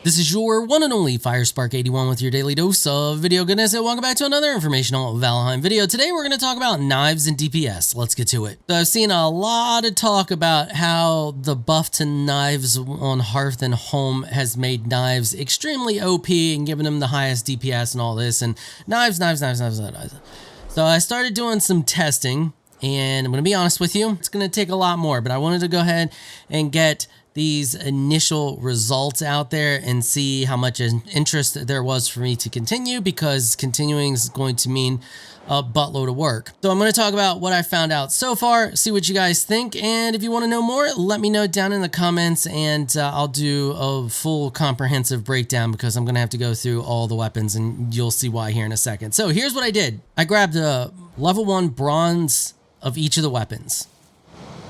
This is your one and only 𝐈𝐸𝐻81 with your daily dose of video goodness, and welcome back to another informational Valheim video. Today we're going to talk about knives and DPS. Let's get to it. So I've seen a lot of talk about how the buff to knives on Hearth and Home has made knives extremely OP and given them the highest DPS and all this, and knives. So I started doing some testing, and I'm going to be honest with you, it's going to take a lot more, but I wanted to go ahead and get these initial results out there and see how much interest there was for me to continue, because continuing is going to mean a buttload of work. So I'm going to talk about what I found out so far, see what you guys think, and if you want to know more, let me know down in the comments, and I'll do a full comprehensive breakdown, because I'm going to have to go through all the weapons, and you'll see why here in a second. So here's what I did. I grabbed a level 1 bronze of each of the weapons.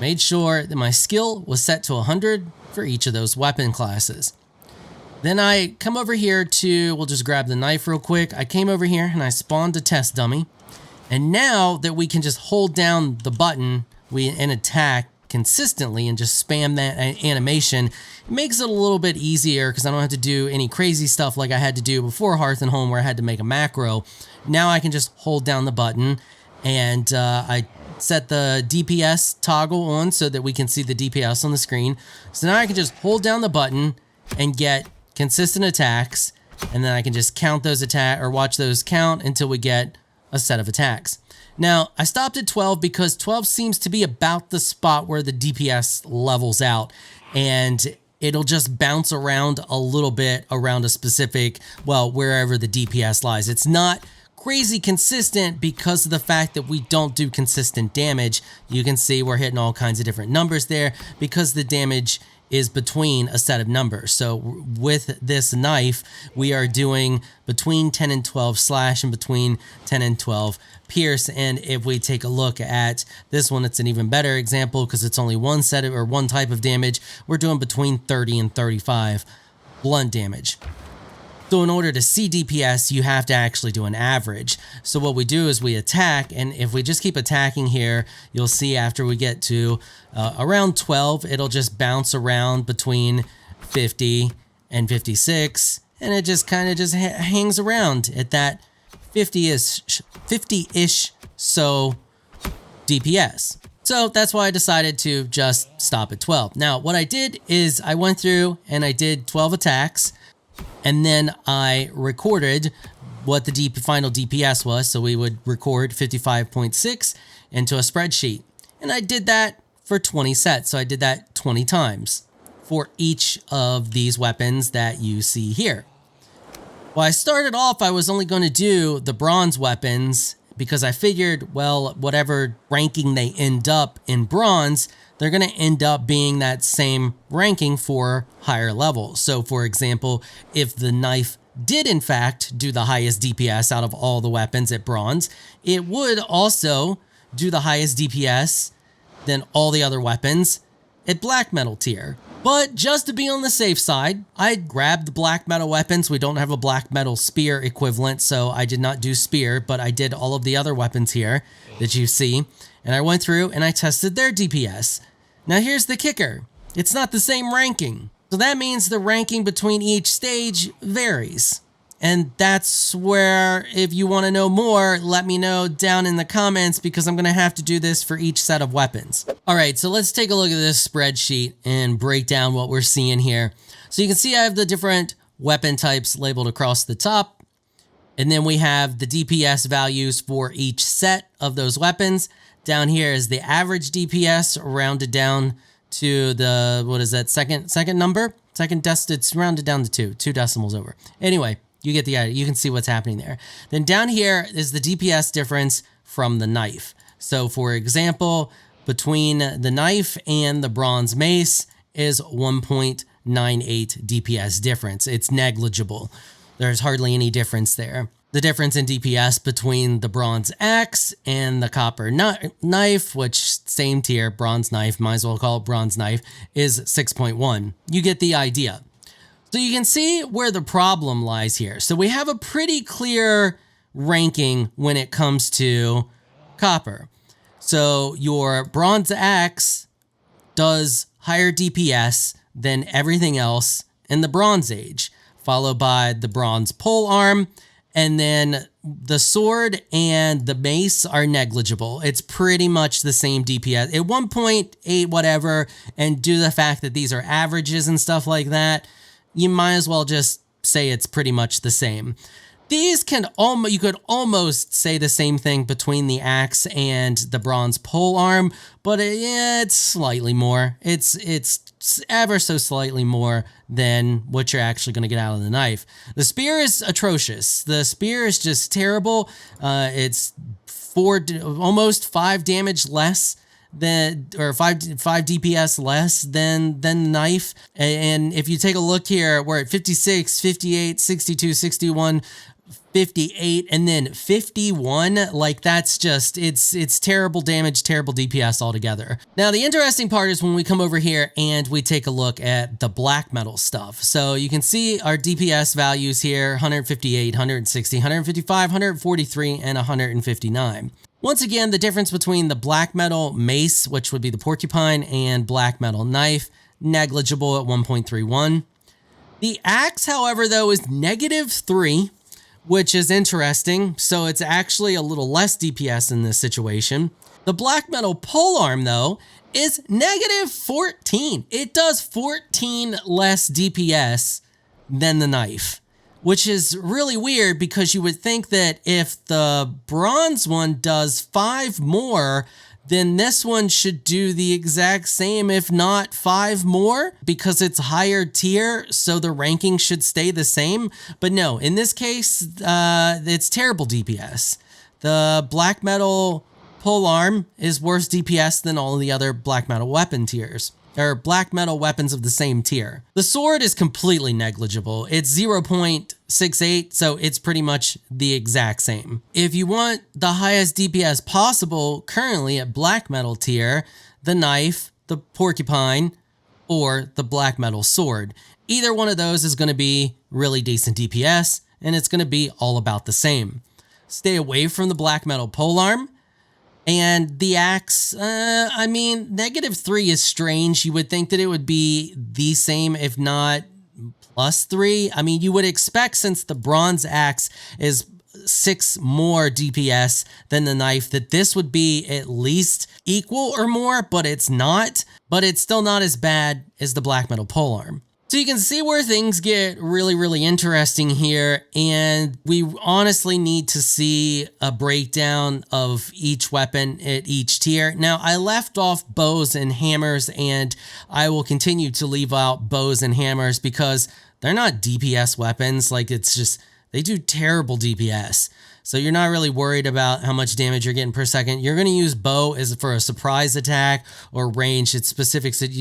Made sure that my skill was set to 100 for each of those weapon classes. Then I come over here to, we'll just grab the knife real quick. I came over here and I spawned a test dummy. And now that we can just hold down the button and attack consistently and just spam that animation, it makes it a little bit easier, because I don't have to do any crazy stuff like I had to do before Hearth and Home, where I had to make a macro. Now I can just hold down the button, and I set the DPS toggle on so that we can see the DPS on the screen. So now I can just hold down the button and get consistent attacks, and then I can just count those watch those count until we get a set of attacks. Now, I stopped at 12 because 12 seems to be about the spot where the DPS levels out, and it'll just bounce around a little bit around a specific, well, wherever the DPS lies. It's not crazy consistent because of the fact that we don't do consistent damage. You can see we're hitting all kinds of different numbers there because the damage is between a set of numbers. So with this knife, we are doing between 10 and 12 slash and between 10 and 12 pierce. And if we take a look at this one, it's an even better example because it's only one set of, or one type of damage. We're doing between 30 and 35 blunt damage. So in order to see DPS, you have to actually do an average. So what we do is we attack, and if we just keep attacking here, you'll see after we get to around 12, it'll just bounce around between 50 and 56, and it just kind of just hangs around at that 50-ish so DPS. So that's why I decided to just stop at 12. Now, what I did is I went through and I did 12 attacks, and then I recorded what the final DPS was. So we would record 55.6 into a spreadsheet. And I did that for 20 sets. So I did that 20 times for each of these weapons that you see here. Well, I started off, I was only going to do the bronze weapons because I figured, well, whatever ranking they end up in bronze, they're going to end up being that same ranking for higher levels. So for example, if the knife did in fact do the highest DPS out of all the weapons at bronze, it would also do the highest DPS than all the other weapons at black metal tier. But just to be on the safe side, I grabbed the black metal weapons. We don't have a black metal spear equivalent, so I did not do spear, but I did all of the other weapons here that you see. And I went through and I tested their DPS. Now here's the kicker. It's not the same ranking. So that means the ranking between each stage varies. And that's where, if you want to know more, let me know down in the comments, because I'm going to have to do this for each set of weapons. All right, so let's take a look at this spreadsheet and break down what we're seeing here. So you can see I have the different weapon types labeled across the top. And then we have the DPS values for each set of those weapons. Down here is the average DPS rounded down to the, what is that, second number? It's rounded down to two decimals over. Anyway, you get the idea. You can see what's happening there. Then down here is the DPS difference from the knife. So for example, between the knife and the bronze mace is 1.98 DPS difference. It's negligible. There's hardly any difference there. The difference in DPS between the bronze axe and the copper knife, which same tier, bronze knife, might as well call it bronze knife, is 6.1. You get the idea. So you can see where the problem lies here. So we have a pretty clear ranking when it comes to copper. So your bronze axe does higher DPS than everything else in the Bronze Age. followed by the bronze pole arm, and then the sword and the mace are negligible. It's pretty much the same DPS at 1.8 whatever, and due to the fact that these are averages and stuff like that, you might as well just say it's pretty much the same. These you could almost say the same thing between the axe and the bronze pole arm, but yeah, it's slightly more. It's ever so slightly more than what you're actually going to get out of the knife. The spear is atrocious. The spear is just terrible. It's almost 5 damage less than, or 5 DPS less than the knife. And if you take a look here, we're at 56, 58, 62, 61, 58, and then 51. Like, that's just, it's terrible damage, terrible DPS altogether. Now, the interesting part is when we come over here and we take a look at the black metal stuff. So you can see our DPS values here: 158, 160, 155, 143, and 159. Once again, the difference between the black metal mace, which would be the porcupine, and black metal knife, negligible at 1.31. The axe, however, though, is -3, which is interesting. So it's actually a little less DPS in this situation. The black metal polearm, though, is -14. It does 14 less DPS than the knife, which is really weird because you would think that if the bronze one does 5 more, then this one should do the exact same, if not 5 more, because it's higher tier, so the ranking should stay the same. But no, in this case, it's terrible DPS. The black metal polearm is worse DPS than all the other black metal weapon tiers, or black metal weapons of the same tier. The sword is completely negligible. It's 0.68, so it's pretty much the exact same. If you want the highest DPS possible currently at black metal tier, the knife, the porcupine, or the black metal sword. Either one of those is going to be really decent DPS, and it's going to be all about the same. Stay away from the black metal polearm. And the axe, I mean, -3 is strange. You would think that it would be the same, if not +3. I mean, you would expect, since the bronze axe is 6 more DPS than the knife, that this would be at least equal or more, but it's not. But it's still not as bad as the black metal polearm. So you can see where things get really, really interesting here, and we honestly need to see a breakdown of each weapon at each tier. Now, I left off bows and hammers, and I will continue to leave out bows and hammers because they're not DPS weapons. Like, it's just, they do terrible DPS. So you're not really worried about how much damage you're getting per second. You're going to use bow as for a surprise attack or range. It's specifics that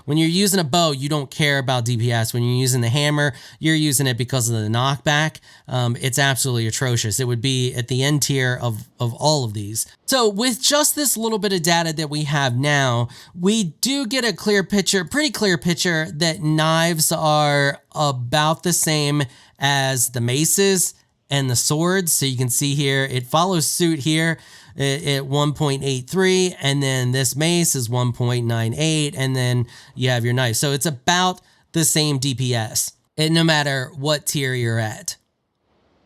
when you're using a bow, you don't care about DPS. When you're using the hammer, you're using it because of the knockback. It's absolutely atrocious. It would be at the end tier of all of these. So with just this little bit of data that we have now, we do get a clear picture, pretty clear picture, that knives are about the same as the maces and the swords. So you can see here, it follows suit here at 1.83, and then this mace is 1.98, and then you have your knife. So it's about the same DPS, and no matter what tier you're at.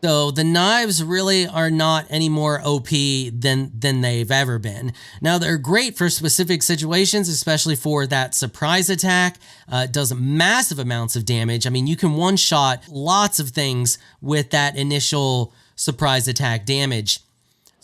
So the knives really are not any more OP than they've ever been. Now, they're great for specific situations, especially for that surprise attack. It does massive amounts of damage. I mean, you can one-shot lots of things with that initial surprise attack damage.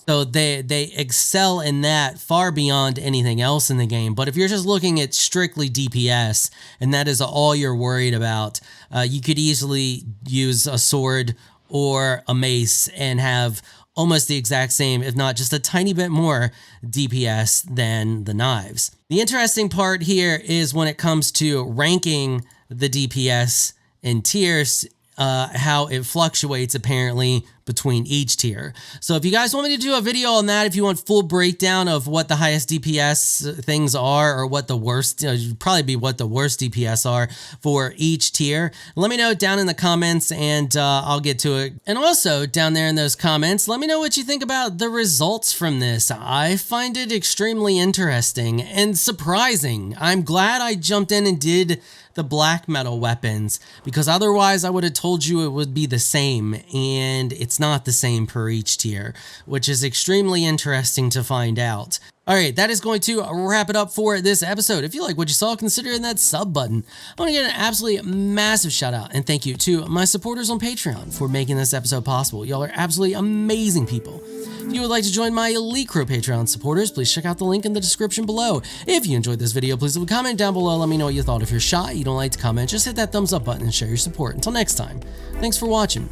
So they excel in that far beyond anything else in the game. But if you're just looking at strictly DPS, and that is all you're worried about, you could easily use a sword or a mace and have almost the exact same, if not just a tiny bit more DPS than the knives. The interesting part here is when it comes to ranking the DPS in tiers, how it fluctuates apparently between each tier. So if you guys want me to do a video on that, if you want full breakdown of what the highest DPS things are, or what the worst, probably be what the worst DPS are for each tier, let me know down in the comments and I'll get to it. And also down there in those comments, let me know what you think about the results from this. I find it extremely interesting and surprising. I'm glad I jumped in and did the black metal weapons, because otherwise I would have told you it would be the same, and it's not the same per each tier, which is extremely interesting to find out. Alright, that is going to wrap it up for this episode. If you like what you saw, consider hitting that sub button. I want to get an absolutely massive shout out and thank you to my supporters on Patreon for making this episode possible. Y'all are absolutely amazing people. If you would like to join my Elite Crew Patreon supporters, please check out the link in the description below. If you enjoyed this video, please leave a comment down below. Let me know what you thought. If you're shy, you don't like to comment, just hit that thumbs up button and share your support. Until next time, thanks for watching.